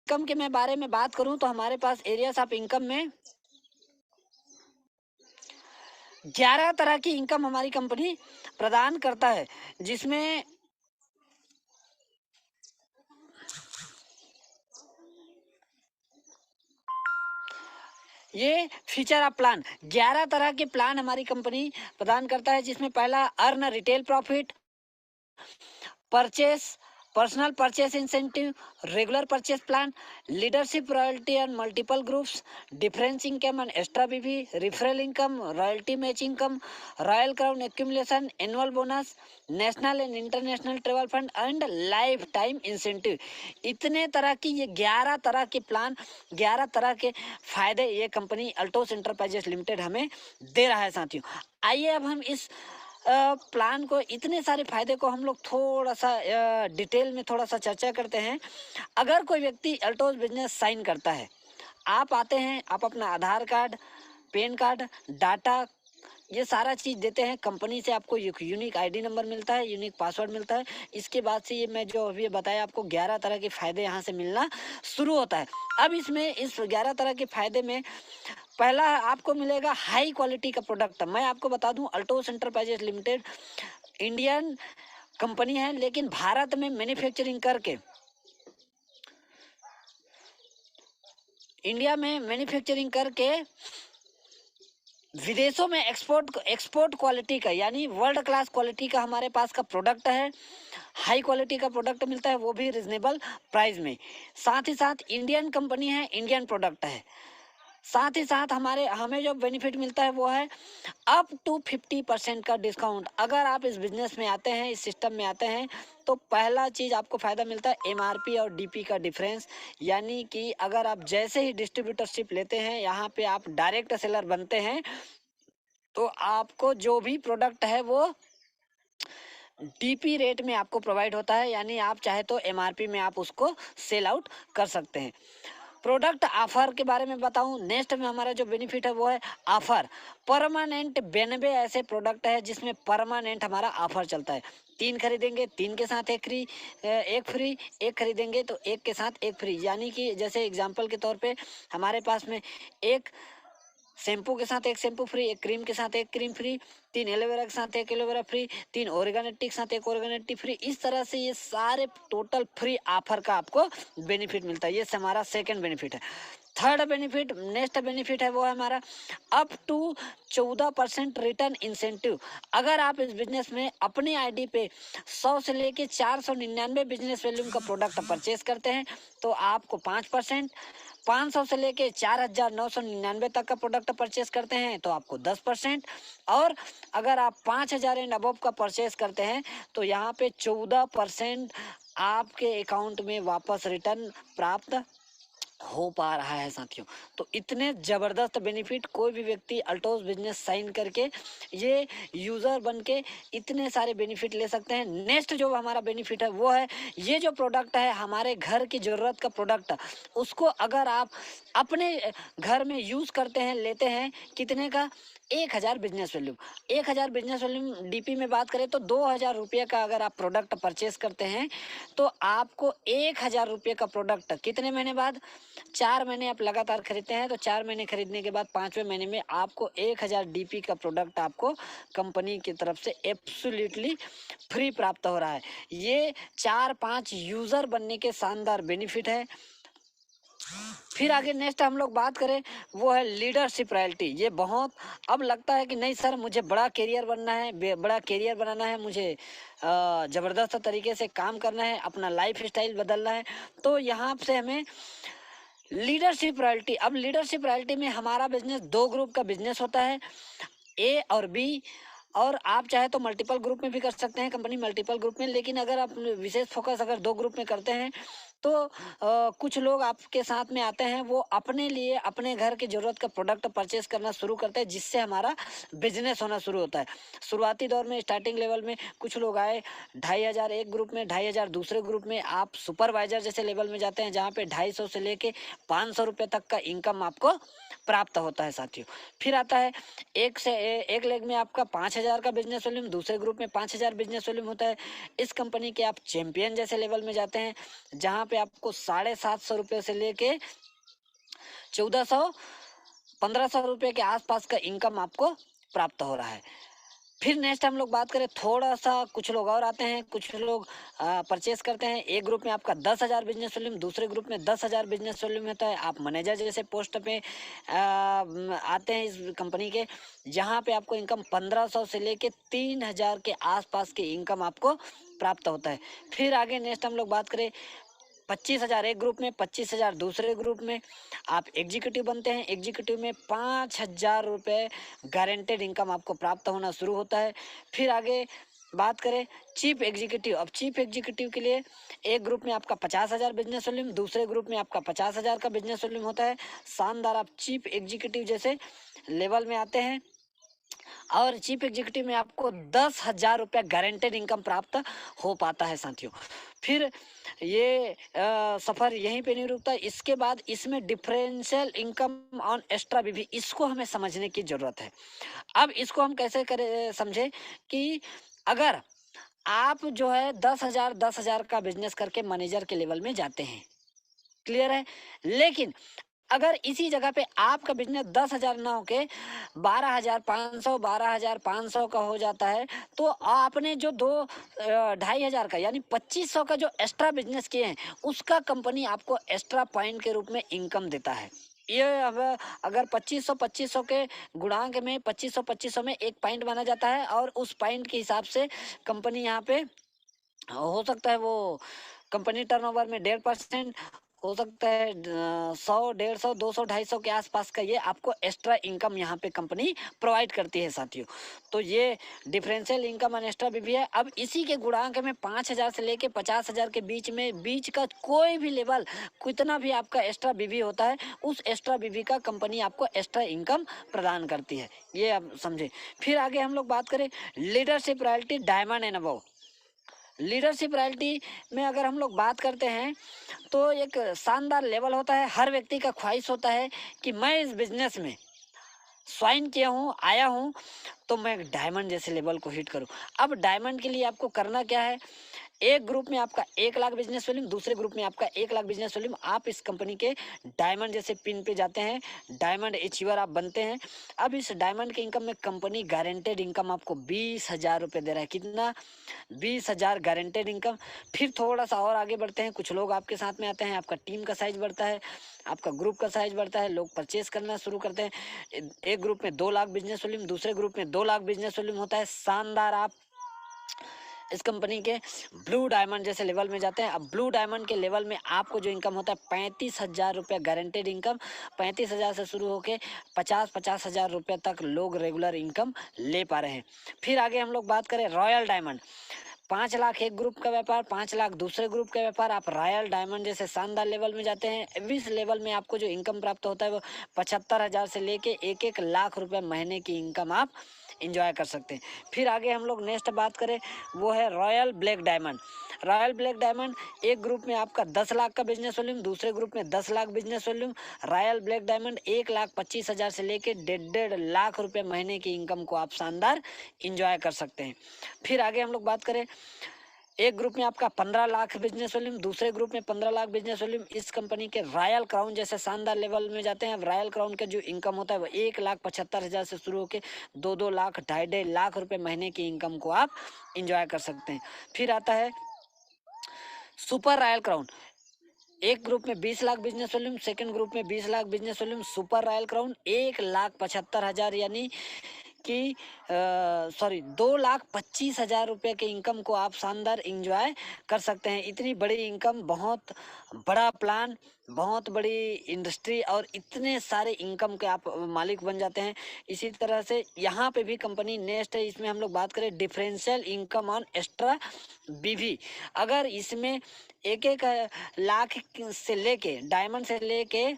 Income के मैं बारे में बात करूं तो हमारे पास एरियाज ऑफ इनकम में 11 तरह की इनकम हमारी कंपनी प्रदान करता है, जिसमें ये फीचर ऑफ प्लान 11 तरह के प्लान हमारी कंपनी प्रदान करता है, जिसमें पहला earn retail profit, purchase, personal purchase incentive, regular purchase plan, leadership royalty and multiple groups, difference income and extra BB, referral income, royalty match income, royal crown accumulation, annual bonus, national and international travel fund and life time incentive. इतने तरह की ये 11 तरह के plan, 11 तरह के फायदे ये कंपनी अल्टोस एंटरप्राइजेस लिमिटेड हमें दे रहा है साथियों। आइए अब हम इस प्लान को, इतने सारे फायदे को हम लोग थोड़ा सा डिटेल में थोड़ा सा चर्चा करते हैं। अगर कोई व्यक्ति अल्टोस बिजनेस साइन करता है, आप आते हैं, आप अपना आधार कार्ड, पैन कार्ड, डाटा, ये सारा चीज़ देते हैं कंपनी से, आपको एक यूनिक आईडी नंबर मिलता है, यूनिक पासवर्ड मिलता है। इसके बाद से ये मैं जो अभी बताया आपको 11 तरह के फायदे यहाँ से मिलना शुरू होता है। अब इसमें इस 11 तरह के फायदे में पहला आपको मिलेगा हाई क्वालिटी का प्रोडक्ट। मैं आपको बता दूं Altos enterprises limited Indian company है, लेकिन भारत में मैन्युफैक्चरिंग करके, इंडिया में मैन्युफैक्चरिंग करके विदेशों में एक्सपोर्ट क्वालिटी का, यानी वर्ल्ड क्लास क्वालिटी का हमारे पास का प्रोडक्ट है। हाई क्वालिटी का प्रोडक्ट मिलता है, वो भी रिजनेबल प्राइस में। साथ ही साथ इंडियन कंपनी है, इंडियन प्रोडक्ट है। साथ ही साथ हमें जो बेनिफिट मिलता है वो है अप टू 50% का डिस्काउंट। अगर आप इस बिजनेस में आते हैं, इस सिस्टम में आते हैं, तो पहला चीज़ आपको फ़ायदा मिलता है एमआरपी और डीपी का डिफरेंस। यानी कि अगर आप जैसे ही डिस्ट्रीब्यूटरशिप लेते हैं, यहाँ पे आप डायरेक्ट सेलर बनते हैं, तो आपको जो भी प्रोडक्ट है वो डीपी रेट में आपको प्रोवाइड होता है। यानी आप चाहे तो एमआरपी में आप उसको सेल आउट कर सकते हैं। प्रोडक्ट ऑफर के बारे में बताऊं, नेक्स्ट में हमारा जो बेनिफिट है वो है ऑफर परमानेंट। 92 ऐसे प्रोडक्ट है जिसमें परमानेंट हमारा ऑफर चलता है। 3 खरीदेंगे 3 के साथ एक फ्री, एक फ्री, एक खरीदेंगे तो एक के साथ एक फ्री। यानी कि जैसे एग्जांपल के तौर पे हमारे पास में एक शैम्पू के साथ एक शैम्पू फ्री, एक क्रीम के साथ एक क्रीम फ्री, 3 एलोवेरा के साथ एक एलोवेरा फ्री, 3 ओरिगानेटी के साथ एक ओरिगानेटी फ्री। इस तरह से ये सारे टोटल फ्री ऑफर का आपको बेनिफिट मिलता है। ये हमारा सेकंड बेनिफिट है। थर्ड बेनिफिट, नेक्स्ट बेनिफिट है वो है हमारा अप टू 14% रिटर्न इंसेंटिव। अगर आप इस बिजनेस में अपनी आईडी पे 100 से लेके 499 बिजनेस वैल्यूम का प्रोडक्ट परचेज करते हैं, तो आपको 5%, 500 से लेके 4,999 तक का प्रोडक्ट परचेस करते हैं तो आपको 10%, और अगर आप 5,000 एंड अबव का परचेस करते हैं तो यहाँ पे 14% आपके अकाउंट में वापस रिटर्न प्राप्त हो पा रहा है साथियों। तो इतने ज़बरदस्त बेनिफिट कोई भी व्यक्ति अल्टोस बिजनेस साइन करके, ये यूज़र बन के इतने सारे बेनिफिट ले सकते हैं। नेक्स्ट जो हमारा बेनिफिट है वो है, ये जो प्रोडक्ट है हमारे घर की ज़रूरत का प्रोडक्ट, उसको अगर आप अपने घर में यूज़ करते हैं, लेते हैं, कितने का, 1,000 business value. 1,000 business value DP में बात करें तो 2,000 रुपये का अगर आप प्रोडक्ट परचेस करते हैं तो आपको 1,000 रुपये का प्रोडक्ट कितने महीने बाद, 4 महीने आप लगातार खरीदते हैं तो 4 महीने खरीदने के बाद 5वें महीने में आपको 1,000 डीपी का प्रोडक्ट आपको कंपनी की तरफ से एब्सोल्युटली फ्री प्राप्त हो रहा है। ये 4-5 यूज़र बनने के शानदार बेनिफिट है। फिर आगे नेक्स्ट हम लोग बात करें वो है लीडरशिप रॉयल्टी। ये बहुत, अब लगता है कि नहीं सर मुझे बड़ा कैरियर बनना है, बड़ा कैरियर बनाना है, मुझे ज़बरदस्त तरीके से काम करना है, अपना लाइफ स्टाइल बदलना है, तो यहाँ से हमें लीडरशिप रॉयल्टी। अब लीडरशिप रॉयल्टी में हमारा बिजनेस 2 ग्रुप का बिजनेस होता है, ए और बी, और आप चाहे तो मल्टीपल ग्रुप में भी कर सकते हैं, कंपनी मल्टीपल ग्रुप में। लेकिन अगर आप विशेष फोकस अगर 2 ग्रुप में करते हैं तो कुछ लोग आपके साथ में आते हैं, वो अपने लिए अपने घर की ज़रूरत का प्रोडक्ट परचेस करना शुरू करते हैं, जिससे हमारा बिजनेस होना शुरू होता है। शुरुआती दौर में स्टार्टिंग लेवल में कुछ लोग आए 2,500 एक ग्रुप में, 2,500 दूसरे ग्रुप में, आप सुपरवाइजर जैसे लेवल में जाते हैं जहाँ पे 250 से लेके 500 रुपये तक का इनकम आपको प्राप्त होता है साथियों। फिर आता है एक लेग में आपका 5,000 का बिजनेस वॉल्यूम, दूसरे ग्रुप में 5,000 बिजनेस वॉल्यूम होता है। इस कंपनी के आप चैंपियन जैसे लेवल में जाते हैं जहाँ पे पे आपको 750 रुपये से लेके 1400 1500 रुपये के आसपास का इनकम आपको प्राप्त हो रहा है। फिर नेक्स्ट हम लोग बात करें, थोड़ा सा कुछ लोग और आते हैं, कुछ लोग परचेस करते हैं। एक ग्रुप में आपका 10,000 बिजनेस वॉल्यूम, दूसरे ग्रुप में 10,000 बिजनेस वॉल्यूम होता है। आप मैनेजर जैसे पोस्ट पे आते हैं इस कंपनी के, जहां पे आपको इनकम 1500 से लेके 3000 के आसपास की इनकम आपको प्राप्त होता है। फिर आगे नेक्स्ट हम लोग बात करें, 25,000 एक ग्रुप में, 25,000 दूसरे ग्रुप में आप एग्जीक्यूटिव बनते हैं। एग्जीक्यूटिव में 5,000 रुपये गारंटेड इनकम आपको प्राप्त होना शुरू होता है। फिर आगे बात करें चीफ एग्जीक्यूटिव। अब चीफ एग्जीक्यूटिव के लिए एक ग्रुप में आपका 50,000 बिजनेस वॉल्यूम, दूसरे ग्रुप में आपका 50,000 का बिजनेस वॉल्यूम होता है। शानदार, आप चीफ एग्जीक्यूटिव जैसे लेवल में आते हैं और चीफ एग्जीक्यूटिव में आपको 10,000 रुपया गारंटेड इनकम प्राप्त हो पाता है साथियों। फिर ये सफ़र यहीं पे नहीं रुकता, इसके बाद इसमें डिफरेंशियल इनकम ऑन एक्स्ट्रा भी इसको हमें समझने की ज़रूरत है। अब इसको हम कैसे करें समझे कि अगर आप जो है 10,000 का बिजनेस करके मैनेजर के लेवल में जाते हैं, क्लियर है, लेकिन अगर इसी जगह पे आपका बिजनेस 10,000 ना होके 12,500 का हो जाता है, तो आपने जो 2,500 का यानी 2500 का जो एक्स्ट्रा बिजनेस किए हैं, उसका कंपनी आपको एक्स्ट्रा पॉइंट के रूप में इनकम देता है। ये अब अगर 2500 के गुणांक में 2500 में एक पॉइंट माना जाता है, और उस पॉइंट के हिसाब से कंपनी यहाँ पे हो सकता है वो कंपनी टर्नओवर में 1.5% हो सकता है, 100, 150, 200, 250 के आसपास का ये आपको एक्स्ट्रा इनकम यहाँ पे कंपनी प्रोवाइड करती है साथियों। तो ये डिफरेंशियल इनकम और एक्स्ट्रा भी है। अब इसी के गुणांक में 5,000 से लेके 50,000 के बीच का कोई भी लेवल, कितना भी आपका एक्स्ट्रा बीवी होता है, उस एक्स्ट्रा बीवी का कंपनी आपको एक्स्ट्रा इनकम प्रदान करती है, ये आप समझे। फिर आगे हम लोग बात करें leadership royalty diamond and above. Leadership royalty में अगर हम लोग बात करते हैं तो एक शानदार लेवल होता है। हर व्यक्ति का ख्वाहिश होता है कि मैं इस बिजनेस में स्वाइन किया हूँ, आया हूँ, तो मैं डायमंड जैसे लेवल को हिट करूँ। अब डायमंड के लिए आपको करना क्या है, एक ग्रुप में आपका 1,00,000 बिजनेस वॉल्यूम, दूसरे ग्रुप में आपका 1,00,000 बिजनेस वॉल्यूम, आप इस कंपनी के डायमंड जैसे पिन पे जाते हैं, डायमंड अचीवर आप बनते हैं। अब इस डायमंड के इनकम में कंपनी गारंटेड इनकम आपको 20,000 रुपये दे रहा है। कितना? 20,000 गारंटेड इनकम। फिर थोड़ा सा और आगे बढ़ते हैं, कुछ लोग आपके साथ में आते हैं, आपका टीम का साइज बढ़ता है, आपका ग्रुप का साइज बढ़ता है, लोग परचेस करना शुरू करते हैं। एक ग्रुप में 2,00,000 बिजनेस वॉल्यूम, दूसरे ग्रुप में 2,00,000 बिजनेस वॉल्यूम होता है। शानदार, आप इस कंपनी के ब्लू डायमंड जैसे लेवल में जाते हैं। अब ब्लू डायमंड के लेवल में आपको जो इनकम होता है 35,000 रुपये गारंटेड इनकम। 35,000 से शुरू होकर 50,000 रुपये तक लोग रेगुलर इनकम ले पा रहे हैं। फिर आगे हम लोग बात करें रॉयल डायमंड। 5,00,000 एक ग्रुप का व्यापार, 5,00,000 दूसरे ग्रुप का व्यापार, आप रॉयल डायमंड जैसे शानदार लेवल में जाते हैं। इस लेवल में आपको जो इनकम प्राप्त होता है वो 75,000 से लेके 1-1 लाख रुपए महीने की इनकम आप इंजॉय कर सकते हैं। फिर आगे हम लोग नेक्स्ट बात करें, वो है royal black diamond. Royal black diamond, एक ग्रुप में आपका 10,00,000 का बिजनेस वॉल्यूम, दूसरे ग्रुप में 10,00,000 business volume. Royal black diamond 1,25,000 से लेके 1.5 लाख रुपए महीने की इनकम को आप शानदार इंजॉय कर सकते हैं। फिर आगे हम लोग बात करें, एक ग्रुप में आपका 15,00,000 बिजनेस वॉल्यूम, दूसरे ग्रुप में 15,00,000 बिजनेस वॉल्यूम। इस कंपनी के रॉयल क्राउन जैसे शानदार लेवल में जाते हैं। अब रॉयल क्राउन का जो इनकम होता है वो 1,75,000 से शुरू होकर 2-2 लाख, 2.5 लाख रुपए महीने की इनकम को आप इंजॉय कर सकते हैं। फिर आता है सुपर रॉयल क्राउन। एक ग्रुप में 20,00,000 बिजनेस वॉल्यूम, सेकंड ग्रुप में 20,00,000 business volume. Super royal crown 1,75,000 यानी कि 2,25,000 रुपये के इनकम को आप शानदार इंजॉय कर सकते हैं। इतनी बड़ी इनकम, बहुत बड़ा प्लान, बहुत बड़ी इंडस्ट्री और इतने सारे इनकम के आप मालिक बन जाते हैं। इसी तरह से यहाँ पे भी कंपनी नेक्स्ट है, इसमें हम लोग बात करें डिफरेंशियल इनकम ऑन एक्स्ट्रा बीवी। अगर इसमें 1-1 लाख से लेके डायमंड से लेके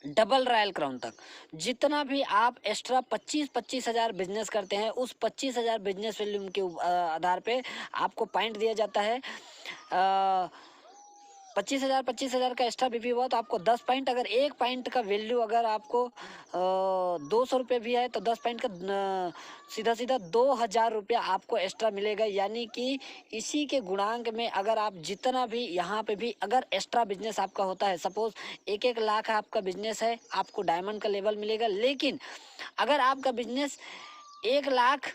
डबल रॉयल क्राउन तक, जितना भी आप एक्स्ट्रा 25,000 बिजनेस करते हैं, उस 25,000 बिजनेस वॉल्यूम के आधार पे आपको पॉइंट दिया जाता है। 25,000 का एक्स्ट्रा बीपी हुआ तो आपको 10 पॉइंट, अगर एक पॉइंट का वैल्यू अगर आपको 200 रुपये भी है तो 10 पॉइंट का सीधा सीधा 2,000 रुपया आपको एक्स्ट्रा मिलेगा। यानी कि इसी के गुणांक में अगर आप जितना भी यहाँ पे भी अगर एक्स्ट्रा बिजनेस आपका होता है, सपोज 1-1 लाख आपका बिजनेस है, आपको डायमंड का लेवल मिलेगा। लेकिन अगर आपका बिजनेस 1 लाख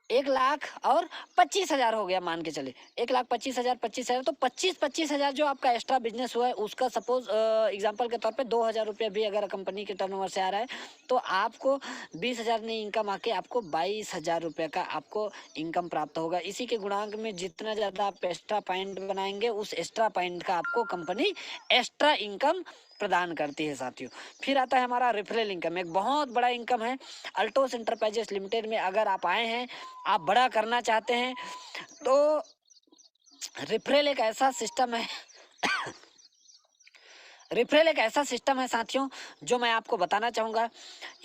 1 लाख और 25,000 हो गया, मान के चले 1,25,000 तो 25,000 जो आपका एक्स्ट्रा बिजनेस हुआ है उसका सपोज एग्जांपल के तौर पे 2,000 रुपया भी अगर कंपनी के टर्नओवर से आ रहा है तो आपको 20,000 नहीं इनकम आके आपको 22,000 रुपये का आपको इनकम प्राप्त होगा। इसी के गुणांक में जितना ज़्यादा आप एक्स्ट्रा पॉइंट बनाएंगे उस एक्स्ट्रा पॉइंट का आपको कंपनी एक्स्ट्रा इनकम प्रदान करती है साथियों। फिर आता है हमारा रेफरल इनकम, एक बहुत बड़ा इनकम है। अल्टोस इंटरप्राइजेस लिमिटेड में अगर आप आए हैं, आप बड़ा करना चाहते हैं तो रेफरल एक ऐसा सिस्टम है रेफरल एक ऐसा सिस्टम है साथियों जो मैं आपको बताना चाहूँगा।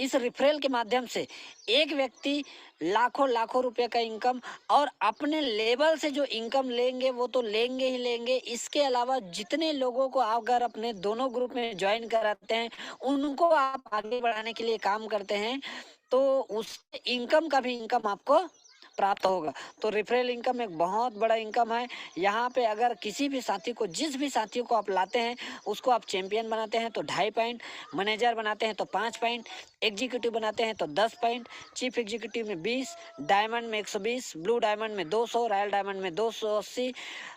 इस रेफरल के माध्यम से एक व्यक्ति लाखों लाखों रुपए का इनकम और अपने लेवल से जो इनकम लेंगे वो तो लेंगे ही लेंगे। इसके अलावा जितने लोगों को अगर अपने दोनों ग्रुप में ज्वाइन कराते हैं उनको आप आगे बढ़ाने के लिए काम करते हैं तो उस इनकम का भी इनकम आपको प्राप्त होगा। तो रेफरल इनकम एक बहुत बड़ा इनकम है। यहाँ पे अगर किसी भी साथी को, जिस भी साथियों को आप लाते हैं उसको आप चैंपियन बनाते हैं तो 2.5 पॉइंट, मैनेजर बनाते हैं तो 5 पॉइंट, एग्जीक्यूटिव बनाते हैं तो 10 पॉइंट, चीफ एग्जीक्यूटिव में 20, डायमंड में 120, ब्लू डायमंड में 200, रॉयल डायमंड में 280,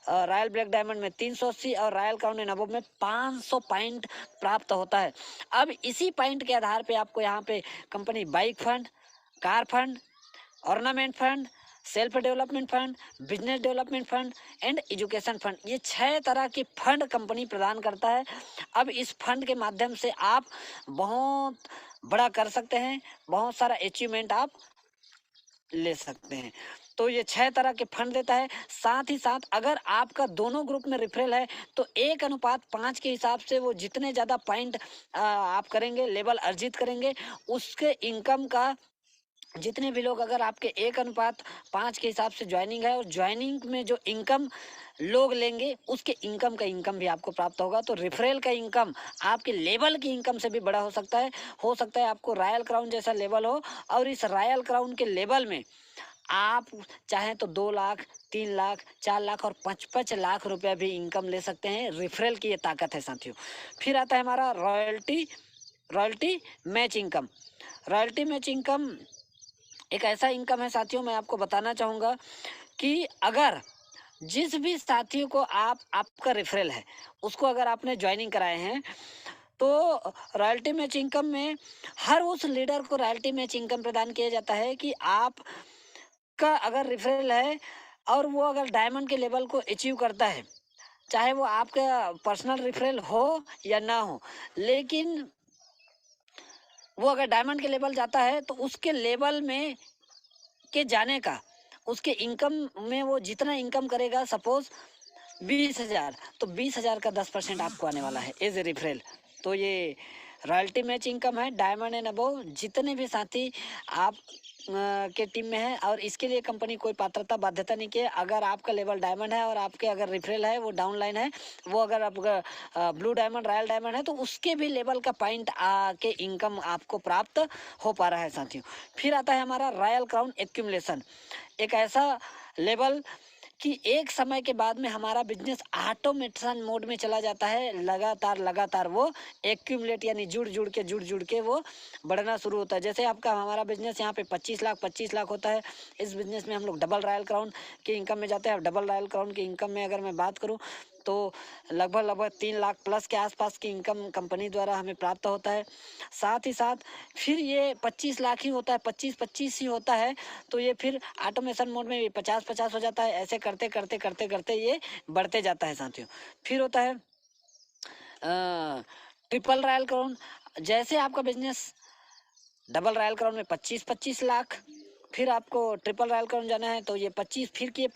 रॉयल ब्लैक डायमंड में 380 और रॉयल क्राउन एंड अबव में 500 पॉइंट प्राप्त होता है। अब इसी पॉइंट के आधार पर आपको यहाँ पे company bike fund, car fund, ornament fund, self development fund, business development fund and education fund, ये 6 तरह के फंड कंपनी प्रदान करता है। अब इस फंड के माध्यम से आप बहुत बड़ा कर सकते हैं, बहुत सारा अचीवमेंट आप ले सकते हैं। तो ये 6 तरह के फंड देता है। साथ ही साथ अगर आपका दोनों ग्रुप में रेफरल है तो 1:5 के हिसाब से वो जितने ज़्यादा पॉइंट आप करेंगे, लेवल अर्जित करेंगे, उसके इनकम का जितने भी लोग अगर आपके 1:5 के हिसाब से ज्वाइनिंग है और ज्वाइनिंग में जो इनकम लोग लेंगे उसके इनकम का इनकम भी आपको प्राप्त होगा। तो रेफरल का इनकम आपके लेवल की इनकम से भी बड़ा हो सकता है। आपको रॉयल क्राउन जैसा लेवल हो और इस रॉयल क्राउन के लेवल में आप चाहें तो 2 लाख, 3 लाख, 4 लाख और 5-5 लाख रुपया भी इनकम ले सकते हैं। रेफरल की ये ताकत है साथियों। फिर आता है हमारा royalty match income. Royalty match income एक ऐसा इनकम है साथियों, मैं आपको बताना चाहूँगा कि अगर जिस भी साथियों को आपका रेफरल है उसको अगर आपने ज्वाइनिंग कराए हैं तो रॉयल्टी मैच इनकम में हर उस लीडर को रॉयल्टी मैच इनकम प्रदान किया जाता है कि आपका अगर रेफरल है और वो अगर डायमंड के लेवल को अचीव करता है, चाहे वो आपका पर्सनल रेफरल हो या ना हो, लेकिन वो अगर डायमंड के लेवल जाता है तो उसके लेवल में के जाने का, उसके इनकम में वो जितना इनकम करेगा, सपोज 20,000 तो 20,000 का 10% आपको आने वाला है एज ए रेफरल। तो ये रॉयल्टी मैच इनकम है। डायमंड एंड अबव जितने भी साथी आप के टीम में है और इसके लिए कंपनी कोई पात्रता बाध्यता नहीं की है। अगर आपका लेवल डायमंड है और आपके अगर रेफरल है वो डाउन लाइन है, वो अगर आपका ब्लू डायमंड, रॉयल डायमंड है तो उसके भी लेवल का पॉइंट के इनकम आपको प्राप्त हो पा रहा है साथियों। फिर आता है हमारा रॉयल क्राउन एक्यूमुलेशन, एक ऐसा लेवल कि एक समय के बाद में हमारा बिजनेस ऑटोमेशन मोड में चला जाता है। लगातार वो एक्यूमुलेट यानी जुड़ के वो बढ़ना शुरू होता है। जैसे आपका हमारा बिजनेस यहाँ पे 25 लाख होता है, इस बिजनेस में हम लोग डबल रॉयल क्राउन के इनकम में जाते हैं। डबल रॉयल क्राउन की इनकम में अगर मैं बात करूँ तो लगभग 3 लाख प्लस के आसपास की इनकम कंपनी द्वारा हमें प्राप्त होता है। साथ ही साथ फिर ये 25 लाख ही होता है, 25 ही होता है, तो ये फिर ऑटोमेशन मोड में 50 हो जाता है। ऐसे करते ये बढ़ते जाता है साथियों। फिर होता है ट्रिपल रॉयल क्राउन। जैसे आपका बिजनेस डबल रॉयल क्राउन में 25 लाख, फिर आपको ट्रिपल रॉयल क्राउन जाना है तो ये 25, फिर किए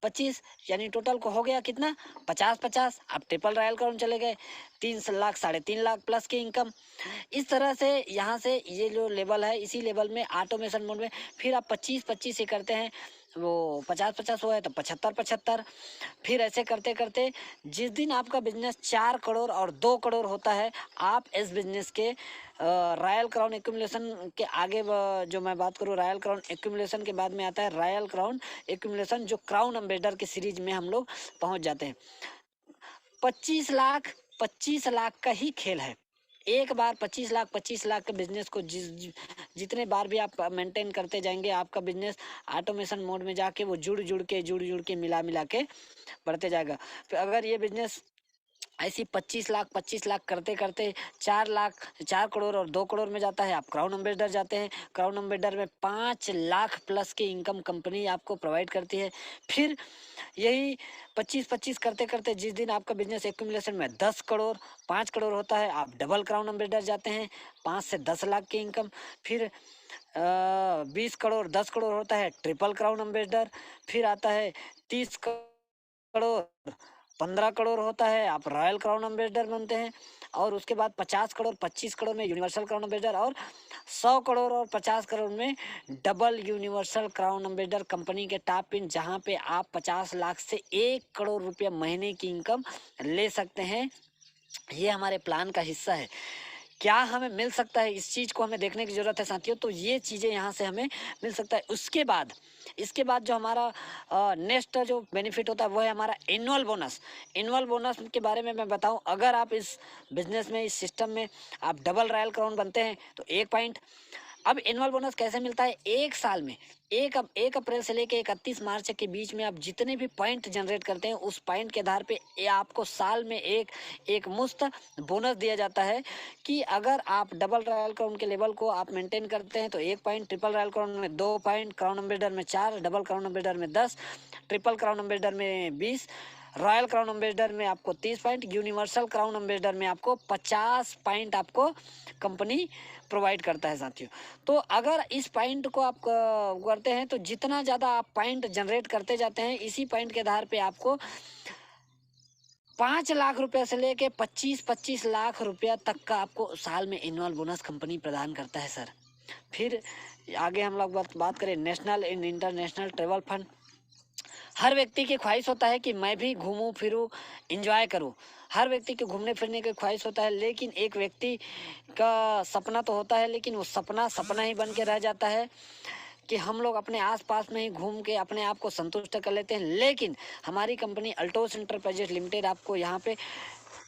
25 यानी टोटल को हो गया कितना 50। आप ट्रिपल रॉयल क्राउन चले गए 3 लाख, 3.5 लाख प्लस की इनकम। इस तरह से यहाँ से ये जो लेवल है इसी लेवल में ऑटोमेशन मोड में फिर आप 25 से करते हैं वो 50-50 हुआ है तो 75-75। फिर ऐसे करते करते जिस दिन आपका बिजनेस 4 करोड़ और 2 करोड़ होता है, आप इस बिजनेस के रॉयल क्राउन एक्यूमुलेशन के आगे जो मैं बात करूँ, रॉयल क्राउन एक्यूमुलेशन के बाद में आता है रॉयल क्राउन एक्यूमुलेशन, जो क्राउन एम्बेसडर की सीरीज में हम लोग पहुंच जाते हैं। 25 लाख का ही खेल है। एक बार 25 लाख के बिजनेस को जितने बार भी आप मेंटेन करते जाएंगे, आपका बिजनेस ऑटोमेशन मोड में जाके वो जुड़ जुड़ के मिला के बढ़ते जाएगा। फिर अगर ये बिजनेस ऐसी 25 लाख करते करते 4 लाख, 4 करोड़ और 2 करोड़ में जाता है, आप क्राउन एम्बेसडर जाते हैं। क्राउन एम्बेसडर में 5 लाख प्लस की इनकम कंपनी आपको प्रोवाइड करती है। फिर यही 25-25 करते करते जिस दिन आपका बिजनेस एक्यूमुलेशन में 10 करोड़, 5 करोड़ होता है, आप डबल क्राउन एम्बेसडर जाते हैं, 5 से 10 लाख की इनकम। फिर 20 करोड़, 10 करोड़ होता है ट्रिपल क्राउन एम्बेसडर। फिर आता है 30 करोड़, 15 करोड़ होता है, आप रॉयल क्राउन एम्बेसडर बनते हैं। और उसके बाद 50 करोड़, 25 करोड़ में यूनिवर्सल क्राउन एम्बेसडर, और 100 करोड़ और 50 करोड़ में double universal crown ambassador company के टॉप पिन, जहां पे आप 50 लाख से 1 करोड़ रुपया महीने की इनकम ले सकते हैं। ये हमारे प्लान का हिस्सा है। क्या हमें मिल सकता है, इस चीज़ को हमें देखने की ज़रूरत है साथियों। तो ये चीज़ें यहाँ से हमें मिल सकता है। इसके बाद जो हमारा नेक्स्ट जो बेनिफिट होता है वो है हमारा एनुअल बोनस। एनुअल बोनस के बारे में मैं बताऊं, अगर आप इस बिजनेस में, इस सिस्टम में आप डबल रॉयल क्राउन बनते हैं तो 1 पॉइंट। अब एनुअल बोनस कैसे मिलता है, 1 साल में 1 अप्रैल से लेकर 31 मार्च के बीच में आप जितने भी पॉइंट जनरेट करते हैं, उस पॉइंट के आधार पे आपको साल में एक मुफ्त बोनस दिया जाता है। कि अगर आप डबल रॉयल क्राउन के लेवल को आप मेंटेन करते हैं तो 1 पॉइंट, ट्रिपल रॉयल क्राउन में 2 पॉइंट, क्राउन एम्बेसडर में 4, डबल क्राउन एम्बेसडर में 10, ट्रिपल क्राउन एम्बेसडर में 20, रॉयल क्राउन एम्बेसडर में आपको 30 पॉइंट, यूनिवर्सल क्राउन एम्बेसडर में आपको 50 पॉइंट आपको कंपनी प्रोवाइड करता है साथियों। तो अगर इस पॉइंट को आप करते हैं तो जितना ज़्यादा आप पॉइंट जनरेट करते जाते हैं, इसी पॉइंट के आधार पे आपको 5 लाख रुपए से लेके 25-25 लाख रुपया तक का आपको साल में एनुअल बोनस कंपनी प्रदान करता है सर। फिर आगे हम लोग बात करें national and international travel fund. हर व्यक्ति की ख्वाहिश होता है कि मैं भी घूमूं फिरूं, एंजॉय करूं। हर व्यक्ति के घूमने फिरने की ख्वाहिश होता है, लेकिन एक व्यक्ति का सपना तो होता है, लेकिन वो सपना सपना ही बन के रह जाता है कि हम लोग अपने आसपास में ही घूम के अपने आप को संतुष्ट कर लेते हैं। लेकिन हमारी कंपनी अल्टोस इंटरप्राइजेज लिमिटेड आपको यहाँ पे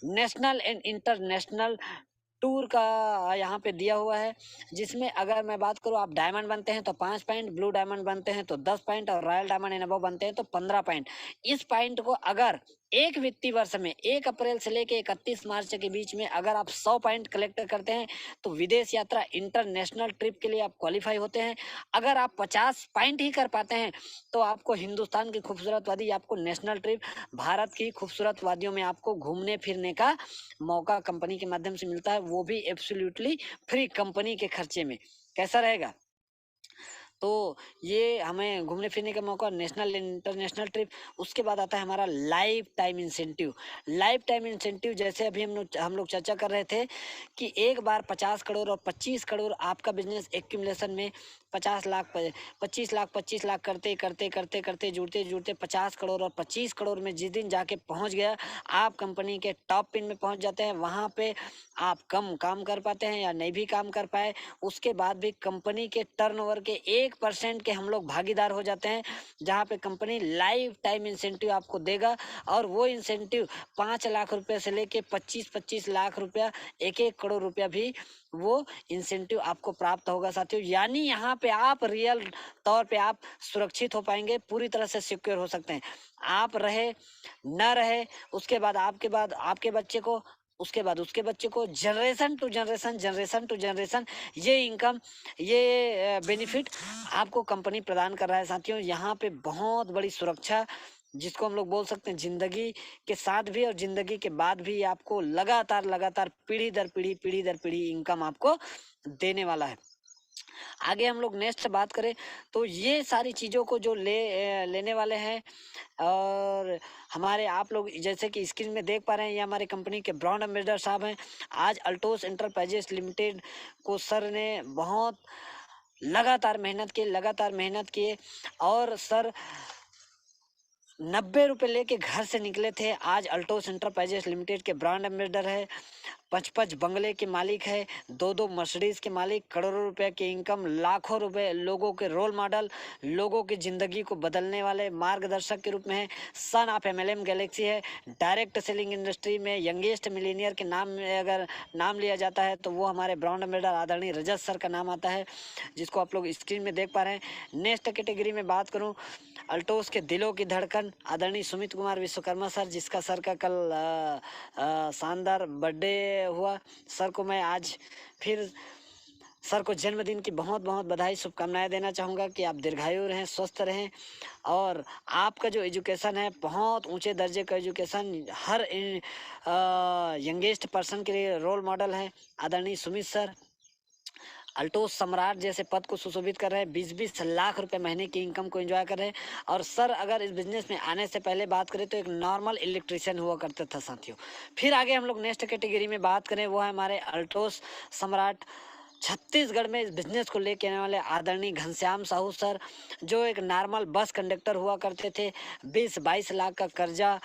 नेशनल एंड इंटरनेशनल टूर का यहाँ पे दिया हुआ है, जिसमें अगर मैं बात करूँ, आप डायमंड बनते हैं तो 5 पॉइंट, ब्लू डायमंड बनते हैं तो 10 पॉइंट, और रॉयल डायमंड एंड अबव बनते हैं तो 15 पॉइंट। इस पॉइंट को अगर एक वित्तीय वर्ष में 1 अप्रैल से लेकर 31 मार्च के बीच में अगर आप 100 पॉइंट कलेक्ट करते हैं तो विदेश यात्रा, इंटरनेशनल ट्रिप के लिए आप क्वालिफाई होते हैं। अगर आप 50 पॉइंट ही कर पाते हैं तो आपको हिंदुस्तान की खूबसूरत वादी, आपको नेशनल ट्रिप, भारत की खूबसूरत वादियों में आपको घूमने फिरने का मौका कंपनी के माध्यम से मिलता है, वो भी एब्सोल्युटली फ्री, कंपनी के खर्चे में। कैसा रहेगा? तो ये हमें घूमने फिरने का मौका, नेशनल इंटरनेशनल ट्रिप। उसके बाद आता है हमारा life time incentive. Life time incentive जैसे अभी हम लोग चर्चा कर रहे थे कि एक बार 50 करोड़ और 25 करोड़ आपका बिजनेस एक्यूमुलेशन में 50 लाख, 25 लाख, 25 लाख करते करते करते करते जुड़ते जुड़ते 50 करोड़ और 25 करोड़ में जिस दिन जाके पहुंच गया, आप कंपनी के टॉप पिन में पहुंच जाते हैं। वहां पे आप कम काम कर पाते हैं या नहीं भी काम कर पाए, उसके बाद भी कंपनी के टर्नओवर के 1% के हम लोग भागीदार हो जाते हैं, जहां पे कंपनी लाइफ टाइम इंसेंटिव आपको देगा। और वो इंसेंटिव 5 लाख रुपए से लेके 25-25 लाख रुपया, 1-1 करोड़ रुपया भी वो इंसेंटिव आपको प्राप्त होगा साथियों। यानी यहाँ पे आप रियल तौर पे आप सुरक्षित हो पाएंगे, पूरी तरह से सिक्योर हो सकते हैं। आप रहे न रहे, उसके बाद आपके बच्चे को, उसके बच्चे को, generation to generation, generation to generation ये इनकम, ये बेनिफिट आपको कंपनी प्रदान कर रहा है साथियों। यहाँ पे बहुत बड़ी सुरक्षा, जिसको हम लोग बोल सकते हैं जिंदगी के साथ भी और जिंदगी के बाद भी आपको लगातार लगातार पीढ़ी दर पीढ़ी इनकम आपको देने वाला है। आगे हम लोग नेक्स्ट बात करें तो ये सारी चीज़ों को जो लेने वाले हैं, और हमारे आप लोग जैसे कि स्क्रीन में देख पा रहे हैं, ये हमारे कंपनी के ब्रांड एम्बेसडर साहब हैं। आज अल्टोस इंटरप्राइजेस लिमिटेड को सर ने बहुत लगातार मेहनत किए और सर 90 रुपये लेके घर से निकले थे। आज अल्टोस एंटरप्राइजेस लिमिटेड के ब्रांड एम्बेसडर है, 5-5 बंगले के मालिक है, 2-2 मर्सिडीज के मालिक, करोड़ों रुपए की इनकम, लाखों रुपए, लोगों के रोल मॉडल, लोगों की जिंदगी को बदलने वाले मार्गदर्शक के रूप में है। सन ऑफ एमएलएम गैलेक्सी है। डायरेक्ट सेलिंग इंडस्ट्री में यंगेस्ट मिलीनियर के नाम में अगर नाम लिया जाता है तो वो हमारे ब्रांड एम्बेसडर आदरणीय रजत सर का नाम आता है, जिसको आप लोग स्क्रीन में देख पा रहे हैं। नेक्स्ट कैटेगरी में बात करूं, अल्टोस के दिलों की धड़कन आदरणीय सुमित कुमार विश्वकर्मा सर, जिसका सर का कल शानदार बर्थडे हुआ। सर को मैं आज फिर सर को जन्मदिन की बहुत बहुत बधाई शुभकामनाएं देना चाहूँगा कि आप दीर्घायु रहें, स्वस्थ रहें और आपका जो एजुकेशन है बहुत ऊंचे दर्जे का एजुकेशन, हर यंगेस्ट पर्सन के लिए रोल मॉडल है। आदरणीय सुमित सर अल्टोस सम्राट जैसे पद को सुशोभित कर रहे हैं, 20-20 लाख रुपए महीने की इनकम को एंजॉय कर रहे हैं। और सर अगर इस बिजनेस में आने से पहले बात करें तो एक नॉर्मल इलेक्ट्रिशियन हुआ करता था साथियों। फिर आगे हम लोग नेक्स्ट कैटेगरी में बात करें, वो है हमारे अल्टोस सम्राट छत्तीसगढ़ में इस बिजनेस को लेके आने वाले आदरणीय घनश्याम साहू सर, जो एक नॉर्मल बस कंडक्टर हुआ करते थे। 20-22 लाख का कर्जा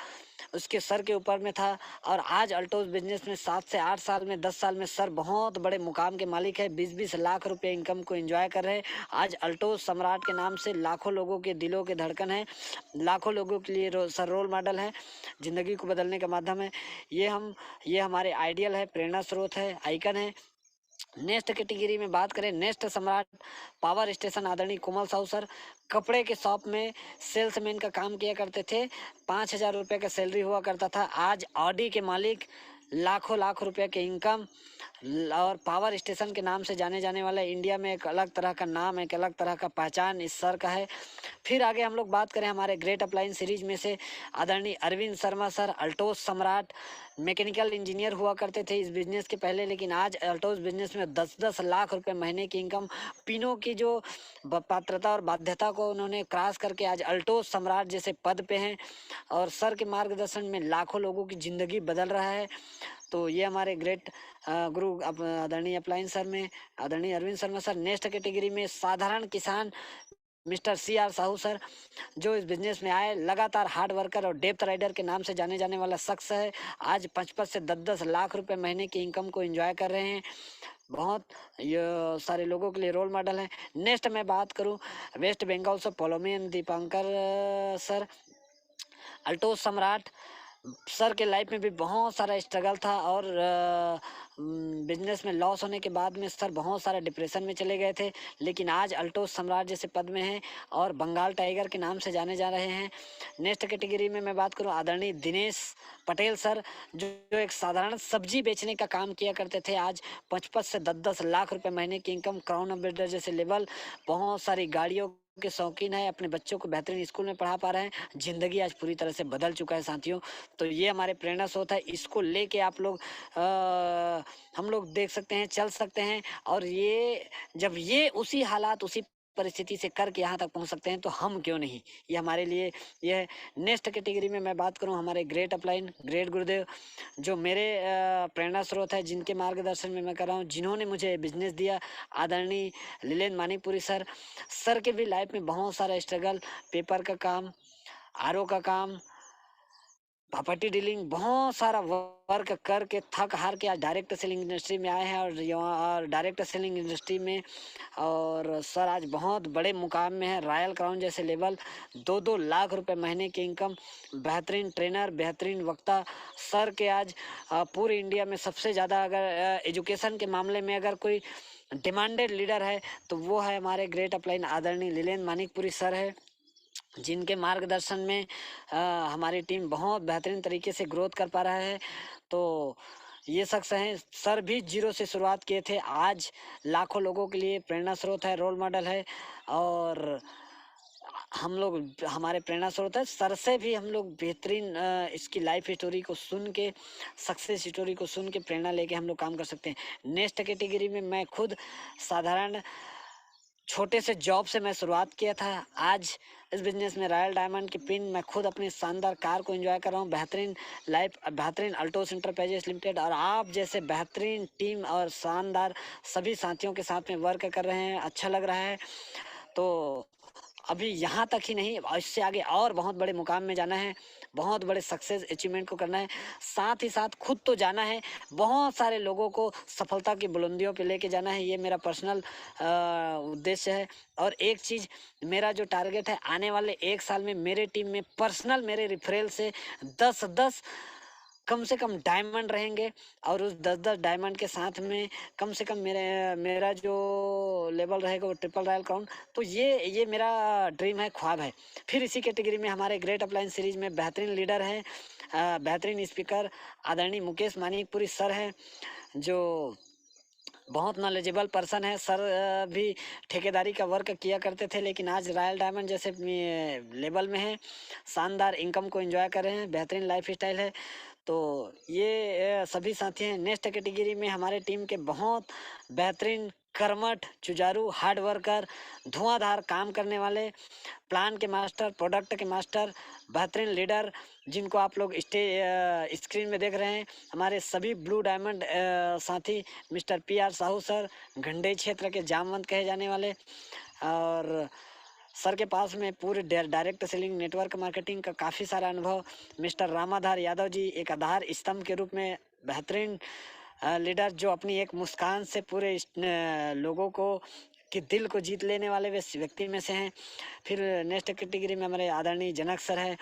उसके सर के ऊपर में था और आज अल्टोस बिजनेस में 7 से 8 साल में 10 साल में सर बहुत बड़े मुकाम के मालिक है। 20-20 लाख रुपए इनकम को एंजॉय कर रहे हैं। आज अल्टोस सम्राट के नाम से लाखों लोगों के दिलों के धड़कन है, लाखों लोगों के लिए सर रोल मॉडल है, जिंदगी को बदलने का माध्यम है। ये हमारे आइडियल है, प्रेरणा स्रोत है, आइकन है। नेक्स्ट कैटेगरी में बात करें, नेक्स्ट सम्राट पावर स्टेशन आदरणीय कोमल साहू सर, कपड़े के शॉप में सेल्समैन का काम किया करते थे। 5,000 रुपये का सैलरी हुआ करता था। आज ऑडी के मालिक, लाखों लाख रुपए के इनकम और पावर स्टेशन के नाम से जाने जाने वाला इंडिया में एक अलग तरह का नाम, एक अलग तरह का पहचान इस सर का है। फिर आगे हम लोग बात करें हमारे ग्रेट अप्लायंस सीरीज में से आदरणीय अरविंद शर्मा सर, अल्टोस सम्राट, मैकेनिकल इंजीनियर हुआ करते थे इस बिजनेस के पहले, लेकिन आज अल्टोस बिजनेस में 10-10 लाख रुपए महीने की इनकम, तीनों की जो पात्रता और बाध्यता को उन्होंने क्रॉस करके आज अल्टोस सम्राट जैसे पद पे हैं और सर के मार्गदर्शन में लाखों लोगों की जिंदगी बदल रहा है। तो ये हमारे ग्रेट गुरु आदरणीय अप्लायंस सर में आदरणीय Arvind Sharma sir. Next category में साधारण किसान मिस्टर CR साहू सर, जो इस बिजनेस में आए, लगातार हार्ड वर्कर और डेप्थ राइडर के नाम से जाने जाने वाला शख्स है। आज 55 से 10-10 लाख रुपए महीने की इनकम को एंजॉय कर रहे हैं। बहुत ये सारे लोगों के लिए रोल मॉडल है। नेक्स्ट मैं बात करूं वेस्ट बंगाल से पोलोमियन दीपांकर सर, अल्टोस सम्राट। सर के लाइफ में भी बहुत सारा स्ट्रगल था और बिजनेस में लॉस होने के बाद में सर बहुत सारा डिप्रेशन में चले गए थे, लेकिन आज अल्टोस सम्राट जैसे पद में हैं और बंगाल टाइगर के नाम से जाने जा रहे हैं। नेक्स्ट कैटेगरी में मैं बात करूं आदरणीय दिनेश पटेल सर, जो एक साधारण सब्जी बेचने का काम किया करते थे। आज 55 से 10-10 लाख रुपए महीने की इनकम, क्राउन एम्बेसडर जैसे लेवल, बहुत सारी गाड़ियों के शौकीन है, अपने बच्चों को बेहतरीन स्कूल में पढ़ा पा रहे हैं। जिंदगी आज पूरी तरह से बदल चुका है साथियों। तो ये हमारे प्रेरणा स्रोत है, इसको लेके आप लोग हम लोग देख सकते हैं, चल सकते हैं। और ये जब ये उसी हालात उसी परिस्थिति से करके यहाँ तक पहुँच सकते हैं तो हम क्यों नहीं, ये हमारे लिए ये है। नेक्स्ट कैटेगरी में मैं बात करूँ हमारे ग्रेट अपलाइन, ग्रेट गुरुदेव, जो मेरे प्रेरणा स्रोत है, जिनके मार्गदर्शन में मैं कर रहा हूँ, जिन्होंने मुझे बिजनेस दिया, आदरणीय लीलेंद्र मानिकपुरी सर। सर के भी लाइफ में बहुत सारा स्ट्रगल, पेपर का काम, RO का काम, प्रॉपर्टी डीलिंग, बहुत सारा वर्क करके थक हार के आज डायरेक्ट सेलिंग इंडस्ट्री में आए हैं और डायरेक्ट सेलिंग इंडस्ट्री में और सर आज बहुत बड़े मुकाम में है, रॉयल क्राउन जैसे लेवल, 2-2 लाख रुपए महीने की इनकम, बेहतरीन ट्रेनर, बेहतरीन वक्ता। सर के आज पूरे इंडिया में सबसे ज़्यादा अगर एजुकेशन के मामले में अगर कोई डिमांडेड लीडर है तो वो है हमारे ग्रेट अपलाइन आदरणीय लीलेंद्र मानिकपुरी सर है, जिनके मार्गदर्शन में हमारी टीम बहुत बेहतरीन तरीके से ग्रोथ कर पा रहा है। तो ये शख्स हैं, सर भी जीरो से शुरुआत किए थे, आज लाखों लोगों के लिए प्रेरणा स्रोत है, रोल मॉडल है। और हम लोग हमारे प्रेरणा स्रोत है, सर से भी हम लोग बेहतरीन इसकी लाइफ स्टोरी को सुन के, सक्सेस स्टोरी को सुन के प्रेरणा लेके हम लोग काम कर सकते हैं। नेक्स्ट कैटेगरी में मैं खुद साधारण छोटे से जॉब से मैं शुरुआत किया था। आज इस बिजनेस में रॉयल डायमंड की पिन मैं खुद अपनी शानदार कार को एंजॉय कर रहा हूँ। बेहतरीन लाइफ, बेहतरीन अल्टोस इंटरप्राइजेस लिमिटेड और आप जैसे बेहतरीन टीम और शानदार सभी साथियों के साथ में वर्क कर रहे हैं, अच्छा लग रहा है। तो अभी यहाँ तक ही नहीं, इससे आगे और बहुत बड़े मुकाम में जाना है, बहुत बड़े सक्सेस अचीवमेंट को करना है, साथ ही साथ खुद तो जाना है, बहुत सारे लोगों को सफलता की बुलंदियों पे लेके जाना है। ये मेरा पर्सनल उद्देश्य है। और एक चीज़, मेरा जो टारगेट है आने वाले 1 साल में मेरे टीम में पर्सनल मेरे रेफरल से 10-10 कम से कम डायमंड रहेंगे। और उस 10-10 डायमंड के साथ में कम से कम मेरा जो लेवल रहेगा वो ट्रिपल रॉयल क्राउन। तो ये मेरा ड्रीम है, ख्वाब है। फिर इसी कैटेगरी में हमारे ग्रेट अप्लायंस सीरीज में बेहतरीन लीडर हैं, बेहतरीन स्पीकर आदरणीय मुकेश मानिकपुरी सर हैं, जो बहुत नॉलेजेबल पर्सन है। सर भी ठेकेदारी का वर्क किया करते थे, लेकिन आज रॉयल डायमंड जैसे लेवल में है, शानदार इनकम को एंजॉय कर रहे हैं, बेहतरीन लाइफ स्टाइल है। तो ये सभी साथी हैं। नेक्स्ट कैटेगरी में हमारे टीम के बहुत बेहतरीन कर्मठ, जुझारू, हार्ड वर्कर, धुआंधार काम करने वाले, प्लान के मास्टर, प्रोडक्ट के मास्टर, बेहतरीन लीडर, जिनको आप लोग स्क्रीन में देख रहे हैं, हमारे सभी ब्लू डायमंड साथी मिस्टर PR साहू सर, घंडे क्षेत्र के जामवंत कहे जाने वाले। और सर के पास में पूरे डायरेक्ट सेलिंग, नेटवर्क मार्केटिंग का काफ़ी सारा अनुभव। मिस्टर रामाधार यादव जी एक आधार स्तंभ के रूप में बेहतरीन लीडर, जो अपनी एक मुस्कान से पूरे लोगों को कि दिल को जीत लेने वाले व्यक्ति में से हैं। फिर नेक्स्ट कैटेगरी में हमारे आदरणीय जनक सर है,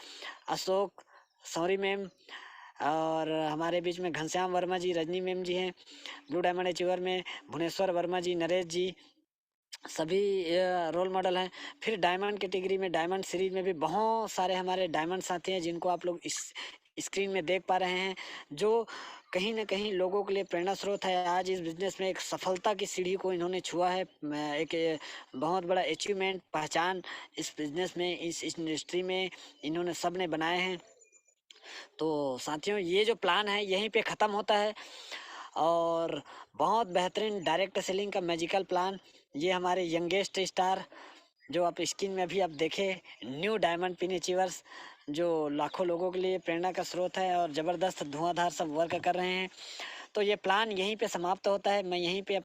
अशोक सौरी मैम, और हमारे बीच में घनश्याम वर्मा जी, रजनी मैम जी हैं। ब्लू डायमंड अचीवर में भुवनेश्वर वर्मा जी, नरेश जी, सभी रोल मॉडल हैं। फिर डायमंड कैटेगरी में, डायमंड सीरीज में भी बहुत सारे हमारे डायमंड साथी हैं, जिनको आप लोग इस स्क्रीन में देख पा रहे हैं, जो कहीं ना कहीं लोगों के लिए प्रेरणा स्रोत है। आज इस बिजनेस में एक सफलता की सीढ़ी को इन्होंने छुआ है, एक बहुत बड़ा अचीवमेंट, पहचान इस बिजनेस में, इस इंडस्ट्री में इन्होंने सब ने बनाए हैं। तो साथियों, ये जो प्लान है यहीं पे ख़त्म होता है। और बहुत बेहतरीन डायरेक्ट सेलिंग का मैजिकल प्लान, ये हमारे यंगेस्ट स्टार, जो आप स्क्रीन में अभी आप देखे, न्यू डायमंड पिन अचीवर्स, जो लाखों लोगों के लिए प्रेरणा का स्रोत है और ज़बरदस्त धुआंधार सब वर्क कर रहे हैं। तो ये प्लान यहीं पे समाप्त होता है। मैं यहीं पे